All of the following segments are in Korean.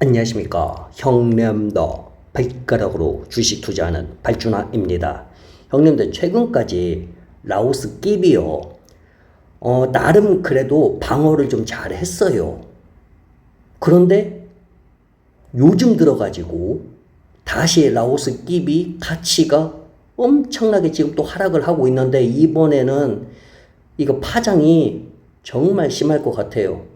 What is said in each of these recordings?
안녕하십니까. 형님도 발가락으로 주식 투자하는 발준하입니다. 형님들 최근까지 라오스 끼비요. 나름 그래도 방어를 좀 잘 했어요. 그런데 요즘 들어가지고 다시 라오스 끼비 가치가 엄청나게 지금 또 하락을 하고 있는데 이번에는 이거 파장이 정말 심할 것 같아요.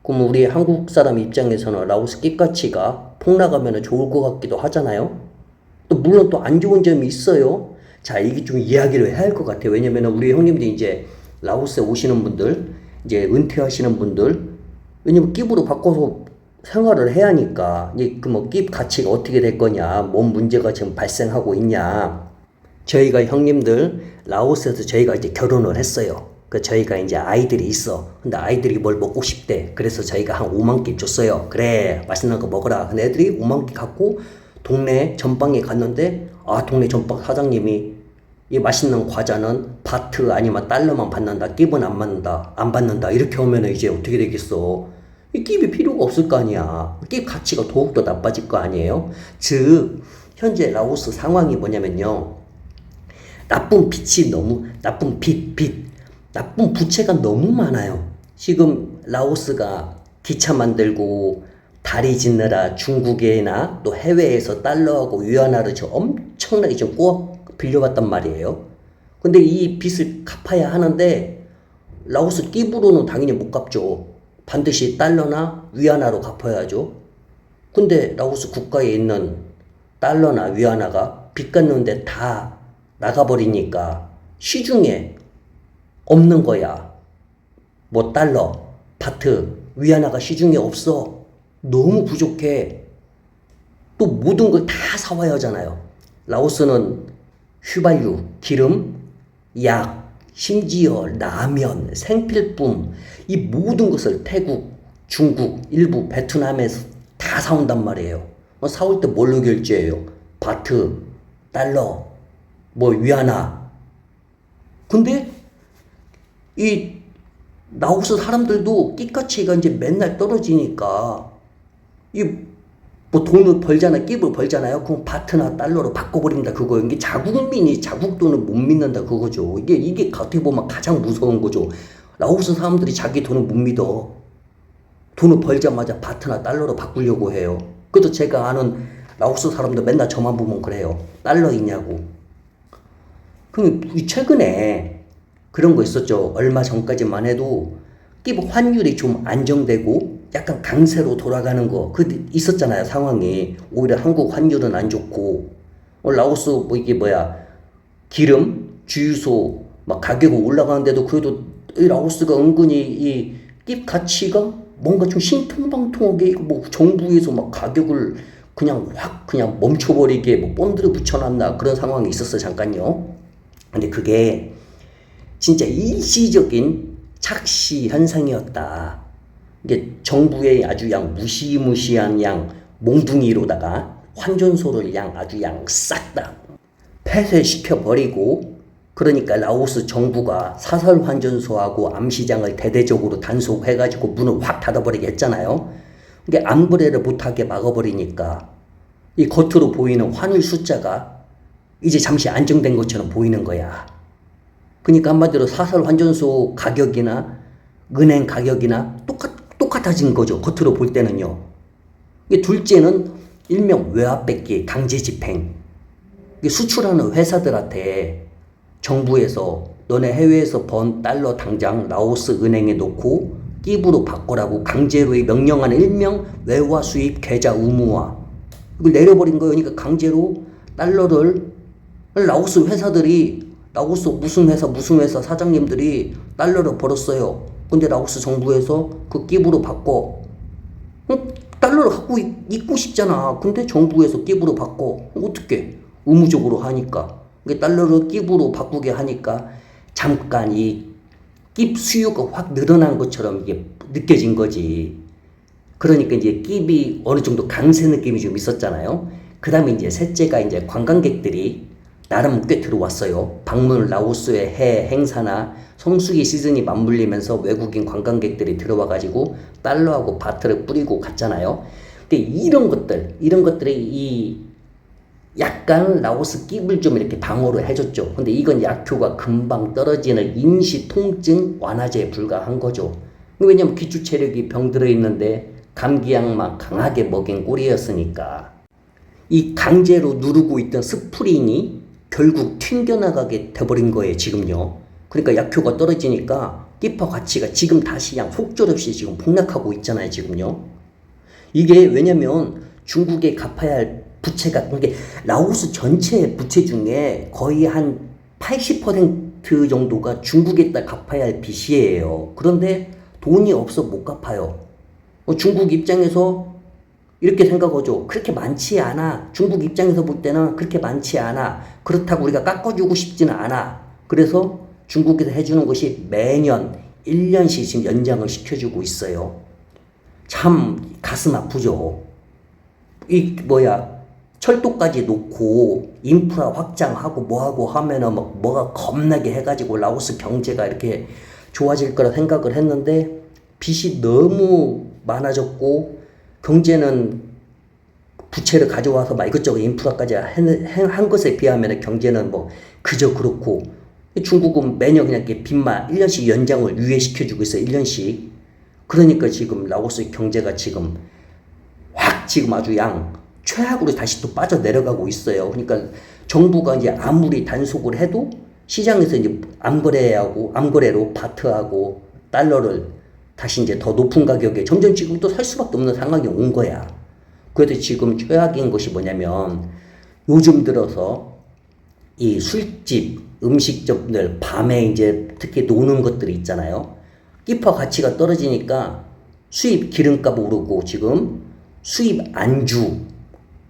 그럼 우리 한국 사람 입장에서는 라오스 깃가치가 폭락하면 좋을 것 같기도 하잖아요. 또 물론 또 안 좋은 점이 있어요. 자, 이게 좀 이야기를 해야 할 것 같아요. 왜냐면 우리 형님들이 이제 라오스에 오시는 분들, 이제 은퇴하시는 분들, 왜냐면 깁으로 바꿔서 생활을 해야 하니까, 이제 그 뭐 깁 가치가 어떻게 될 거냐, 뭔 문제가 지금 발생하고 있냐. 저희가 형님들 라오스에서 저희가 이제 결혼을 했어요. 그 저희가 이제 아이들이 있어. 근데 아이들이 뭘 먹고 싶대. 그래서 저희가 한 5만 끼 줬어요. 그래, 맛있는 거 먹어라. 근데 애들이 5만 끼 갖고 동네 전방에 갔는데, 동네 전방 사장님이 이 맛있는 과자는 바트 아니면 달러만 받는다. 끼은 안 받는다. 안 받는다. 이렇게 하면 이제 어떻게 되겠어? 이 끼이 필요가 없을 거 아니야. 끼 가치가 더욱더 나빠질 거 아니에요? 즉, 현재 라오스 상황이 뭐냐면요. 나쁜 부채가 너무 많아요. 지금 라오스가 기차 만들고 다리 짓느라 중국이나 또 해외에서 달러하고 위안화를 저 엄청나게 좀 꼬아 빌려갔단 말이에요. 근데 이 빚을 갚아야 하는데 라오스 끼부로는 당연히 못 갚죠. 반드시 달러나 위안화로 갚아야죠. 근데 라오스 국가에 있는 달러나 위안화가 빚 갚는데 다 나가버리니까 시중에 없는 거야. 뭐 달러, 바트, 위안화가 시중에 없어. 너무 부족해. 또 모든 걸 다 사와야 하잖아요. 라오스는 휘발유, 기름, 약, 심지어 라면, 생필품 이 모든 것을 태국, 중국, 일부 베트남에서 다 사온단 말이에요. 사올 때 뭘로 결제해요? 바트, 달러, 뭐 위안화. 근데 이 라오스 사람들도 끼가치가 이제 맨날 떨어지니까 이 뭐 돈을 벌잖아, 끼를 벌잖아요. 그럼 바트나 달러로 바꿔버린다 그거예요. 이게 자국민이 자국 돈을 못 믿는다 그거죠. 이게 어떻게 보면 가장 무서운 거죠. 라오스 사람들이 자기 돈을 못 믿어. 돈을 벌자마자 바트나 달러로 바꾸려고 해요. 그래도 제가 아는 라오스 사람들 맨날 저만 보면 그래요. 달러 있냐고. 그럼 최근에 그런 거 있었죠. 얼마 전까지만 해도 끼 환율이 좀 안정되고 약간 강세로 돌아가는 거 있었잖아요. 상황이. 오히려 한국 환율은 안 좋고 라오스 뭐 이게 뭐야 기름, 주유소 막 가격이 올라가는데도 그래도 이 라오스가 은근히 이 끼 가치가 뭔가 좀 신통방통하게 뭐 정부에서 막 가격을 그냥 멈춰버리게 뭐 본드를 붙여놨나 그런 상황이 있었어 잠깐요. 근데 그게 진짜 일시적인 착시 현상이었다. 이게 정부의 아주 무시무시한 몽둥이로다가 환전소를 아주 싹 다 폐쇄시켜버리고 그러니까 라오스 정부가 사설 환전소하고 암시장을 대대적으로 단속해가지고 문을 확 닫아버리게 했잖아요. 이게 안부레를 못하게 막아버리니까 이 겉으로 보이는 환율 숫자가 이제 잠시 안정된 것처럼 보이는 거야. 그러니까 한마디로 사설 환전소 가격이나 은행 가격이나 똑같아진 거죠. 겉으로 볼 때는요. 둘째는 일명 외화뺏기 강제 집행. 수출하는 회사들한테 정부에서 너네 해외에서 번 달러 당장 라오스 은행에 놓고 끼부로 바꾸라고 강제로 명령하는 일명 외화 수입 계좌 의무화. 이걸 내려버린 거예요. 그러니까 강제로 달러를 라오스 회사들이 라오스 무슨 회사 사장님들이 달러를 벌었어요. 근데 라오스 정부에서 그 끼부로 바꿔. 달러를 갖고 있고 싶잖아. 근데 정부에서 끼부로 바꿔. 어떻게? 의무적으로 하니까. 달러를 끼부로 바꾸게 하니까 잠깐 이 끼 수요가 확 늘어난 것처럼 이게 느껴진 거지. 그러니까 이제 끼비 어느 정도 강세 느낌이 좀 있었잖아요. 그 다음에 이제 셋째가 이제 관광객들이 나름 꽤 들어왔어요. 방문 라오스의 해 행사나 성수기 시즌이 맞물리면서 외국인 관광객들이 들어와가지고 달러하고 바트를 뿌리고 갔잖아요. 근데 이런 것들이 이 약간 라오스 끼를 좀 이렇게 방어를 해줬죠. 근데 이건 약효가 금방 떨어지는 임시 통증 완화제에 불과한 거죠. 왜냐면 기초 체력이 병들어 있는데 감기약만 강하게 먹인 꼴이었으니까. 이 강제로 누르고 있던 스프링이 결국 튕겨나가게 돼버린 거예요, 지금요. 그러니까 약효가 떨어지니까 끼파 가치가 지금 다시 그냥 속절없이 지금 폭락하고 있잖아요, 지금요. 이게 왜냐면 중국에 갚아야 할 부채가, 그게 라오스 전체 부채 중에 거의 한 80% 정도가 중국에다 갚아야 할 빚이에요. 그런데 돈이 없어 못 갚아요. 중국 입장에서 이렇게 생각하죠. 그렇게 많지 않아. 중국 입장에서 볼 때는 그렇게 많지 않아. 그렇다고 우리가 깎아주고 싶지는 않아. 그래서 중국에서 해주는 것이 매년 1년씩 지금 연장을 시켜주고 있어요. 참 가슴 아프죠. 철도까지 놓고 인프라 확장하고 뭐하고 하면은 뭐가 겁나게 해가지고 라오스 경제가 이렇게 좋아질 거라 생각을 했는데 빚이 너무 많아졌고 경제는 부채를 가져와서 막 이것저것 인프라까지 한 것에 비하면 경제는 뭐 그저 그렇고 중국은 매년 그냥 이렇게 빚만 1년씩 연장을 유예시켜주고 있어요. 1년씩. 그러니까 지금 라오스 경제가 지금 확 지금 아주 최악으로 다시 또 빠져내려가고 있어요. 그러니까 정부가 이제 아무리 단속을 해도 시장에서 이제 암거래로 바트하고 달러를 다시 이제 더 높은 가격에 점점 지금 또 살 수밖에 없는 상황이 온 거야. 그래도 지금 최악인 것이 뭐냐면 요즘 들어서 이 술집, 음식점들 밤에 이제 특히 노는 것들이 있잖아요. 끼파 가치가 떨어지니까 수입 기름값 오르고 지금 수입 안주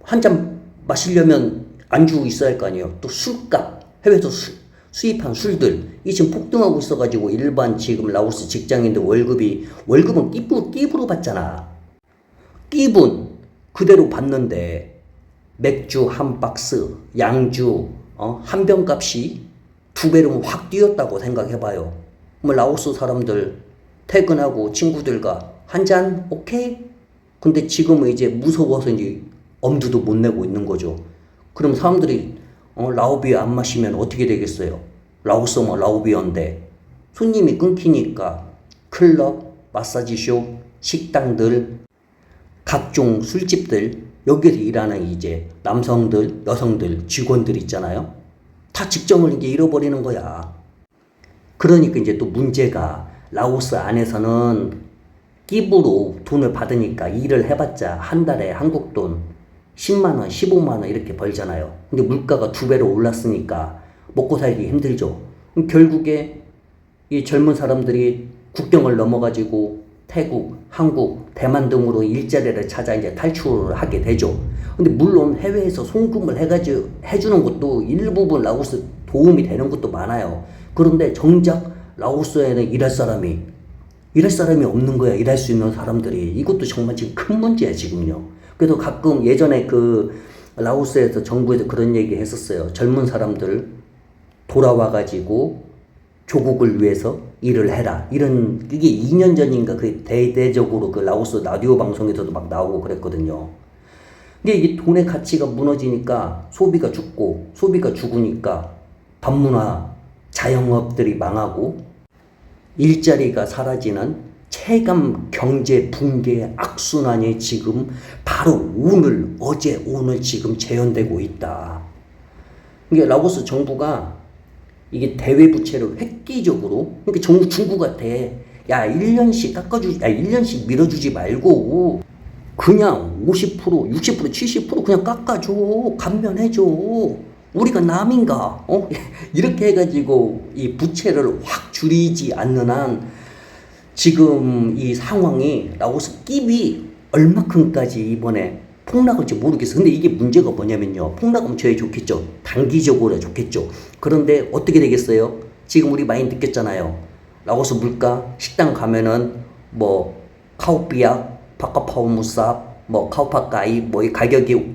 한 잔 마시려면 안주 있어야 할 거 아니에요. 또 술값, 해외에서 수입한 술들 이 지금 폭등하고 있어가지고 일반 지금 라오스 직장인들 월급은 끼부로 받잖아. 끼분 그대로 받는데 맥주 한 박스, 양주 한 병 값이 2배로 확 뛰었다고 생각해봐요. 뭐 라오스 사람들 퇴근하고 친구들과 한 잔 오케이? 근데 지금은 이제 무서워서 이제 엄두도 못 내고 있는 거죠. 그럼 사람들이 라오비어 안 마시면 어떻게 되겠어요? 라오스면 라오비어인데 손님이 끊기니까 클럽, 마사지숍, 식당들, 각종 술집들 여기서 일하는 이제 남성들, 여성들, 직원들 있잖아요. 다 직장을 이제 잃어버리는 거야. 그러니까 이제 또 문제가 라오스 안에서는 끼부로 돈을 받으니까 일을 해봤자 한 달에 한국 돈 10만원, 15만원 이렇게 벌잖아요. 근데 물가가 2배로 올랐으니까 먹고 살기 힘들죠. 결국에 이 젊은 사람들이 국경을 넘어가지고 태국, 한국, 대만 등으로 일자리를 찾아 이제 탈출을 하게 되죠. 근데 물론 해외에서 송금을 해가지고 해주는 것도 일부분 라오스 도움이 되는 것도 많아요. 그런데 정작 라오스에는 일할 사람이 없는 거야. 일할 수 있는 사람들이. 이것도 정말 지금 큰 문제야, 지금요. 그래서 가끔 예전에 그 라오스에서 정부에서 그런 얘기 했었어요. 젊은 사람들 돌아와가지고 조국을 위해서 일을 해라. 이게 2년 전인가 그 대대적으로 그 라오스 라디오 방송에서도 막 나오고 그랬거든요. 근데 이게 돈의 가치가 무너지니까 소비가 죽으니까 반문화 자영업들이 망하고 일자리가 사라지는 체감 경제 붕괴의 악순환이 지금 바로 어제 오늘 지금 재현되고 있다. 이게 라오스 정부가 이게 대외 부채를 획기적으로, 그러니까 중국한테 1년씩 밀어주지 말고 그냥 50%, 60%, 70% 그냥 깎아줘. 감면해줘. 우리가 남인가? 이렇게 해가지고 이 부채를 확 줄이지 않는 한 지금 이 상황이 라오스 끼비 얼마큼까지 이번에 폭락할지 모르겠어. 근데 이게 문제가 뭐냐면요. 폭락하면 저야 좋겠죠. 단기적으로 좋겠죠. 그런데 어떻게 되겠어요? 지금 우리 많이 느꼈잖아요. 라오스 물가, 식당 가면은 뭐 카오삐약, 바카파오무쌉, 뭐 카오파까이, 뭐 이 가격이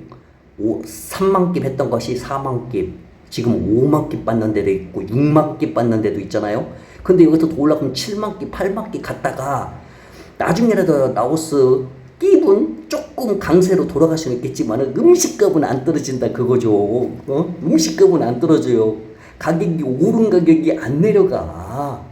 3만 깁 했던 것이 4만 깁, 지금 5만 깁 받는 데도 있고 6만 깁 받는 데도 있잖아요. 근데 여기서 더 올라가면 7만 깁, 8만 깁 갔다가 나중에라도 라오스 끼분 조금 강세로 돌아갈 수는 있겠지만 음식값은 안 떨어진다 그거죠. 음식값은 안 떨어져요. 가격이 오른 가격이 안 내려가.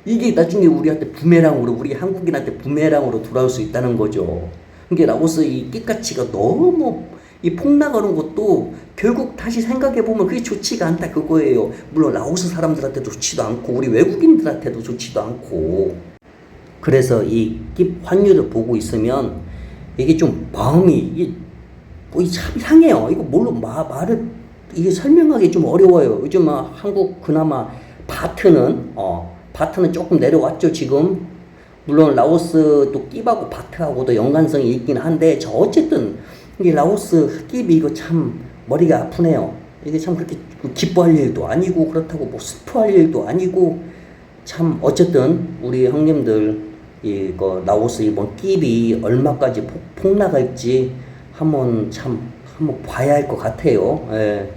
이게 나중에 우리한테 부메랑으로, 우리 한국인한테 부메랑으로 돌아올 수 있다는 거죠. 이게 라오스 이 끼가치가 너무 이 폭락하는 것도 결국 다시 생각해보면 그게 좋지가 않다 그거예요. 물론 라오스 사람들한테도 좋지도 않고 우리 외국인들한테도 좋지도 않고. 그래서 이 끼 환율을 보고 있으면 이게 좀 마음이 이게 참 상해요. 이거 뭘로 말을 이게 설명하기 좀 어려워요. 요즘 한국 그나마 바트는 조금 내려왔죠 지금. 물론 라오스 또 끼하고 바트하고도 연관성이 있긴 한데 저 어쨌든 이게 라오스 끼비 이거 참 머리가 아프네요. 이게 참 그렇게 기뻐할 일도 아니고 그렇다고 뭐 슬퍼할 일도 아니고 참 어쨌든 우리 형님들 이거 라오스 이번 끼비 얼마까지 폭락할지 한번 봐야 할 것 같아요. 예.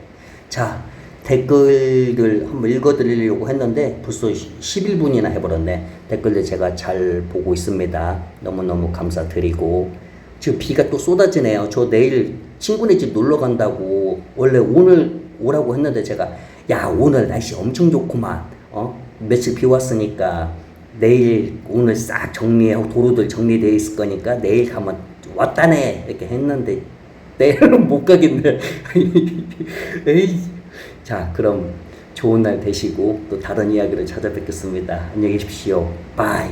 자, 댓글을 한번 읽어드리려고 했는데 벌써 11분이나 해버렸네. 댓글들 제가 잘 보고 있습니다. 너무너무 감사드리고. 지금 비가 또 쏟아지네요. 저 내일 친구네 집 놀러 간다고 원래 오늘 오라고 했는데 제가 야 오늘 날씨 엄청 좋구만. 며칠 비 왔으니까 내일 오늘 싹 정리하고 도로들 정리되어 있을 거니까 내일 가면 왔다네 이렇게 했는데 내일은 못 가겠네. 에이. 자, 그럼 좋은 날 되시고 또 다른 이야기를 찾아뵙겠습니다. 안녕히 계십시오. 바이.